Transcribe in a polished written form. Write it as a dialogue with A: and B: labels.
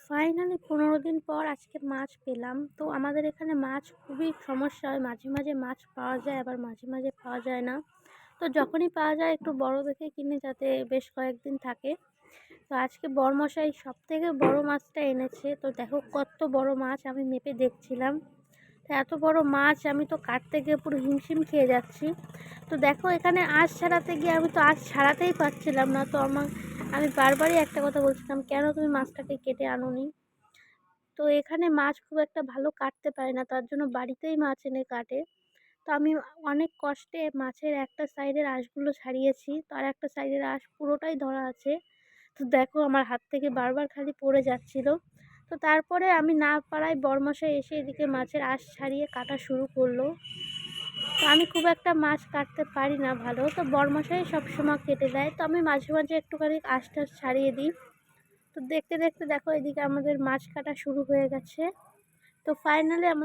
A: Finally ১৫ দিন পর আজকে মাছ পেলাম। তো আমাদের এখানে মাছ খুবই সমস্যা হয়। মাঝে, মাঝে মাছ পাওয়া যায়, আবার মাঝে, মাঝে পাওয়া যায় না। তো যখনই পাওয়া যায় একটু বড় দেখে কিনি, যাতে বেশ কয়েকদিন থাকে। তো আজকে বরমশাই সবথেকে বড় মাছটা এনেছে। তো দেখো কত বড় মাছ, আমি মেপে দেখছিলাম। তো এত বড় মাছ আমি তো কাটতে গিয়ে পুরো হিমশিম খেয়ে যাচ্ছি। তো দেখো এখানে আঁশ ছাড়াতে গিয়ে আমি তো আঁশ ছাড়াতেই পারছিলাম না। তো আমি বারবারই একটা কথা বলছিলাম, কেন তুমি মাছটাকে কেটে আনোনি? তো এখানে মাছ খুব একটা ভালো কাটতে পারে না, তার জন্য বাড়িতেই মাছ এনে কাটে। তো আমি অনেক কষ্টে মাছের একটা সাইডের আঁশগুলো ছাড়িয়েছি, তো আর একটা সাইডের আঁশ পুরোটাই ধরা আছে। তো দেখো আমার হাত থেকে বারবার খালি পড়ে যাচ্ছিল। তো তারপরে আমি না পারায় বরমশাই এসে এদিকে মাছের আঁশ ছাড়িয়ে কাটা শুরু করলো। তো আমি খুব একটা মাছ কাটতে পারি না ভালো, তো বরমশাই সবসময় কেটে দেয়। তো আমি মাঝে মাঝে একটুখানি আঁশটা ছাড়িয়ে দিই। তো দেখতে দেখতে দেখো এদিকে আমাদের মাছ কাটা শুরু হয়ে গেছে। তো ফাইনালি আমাদের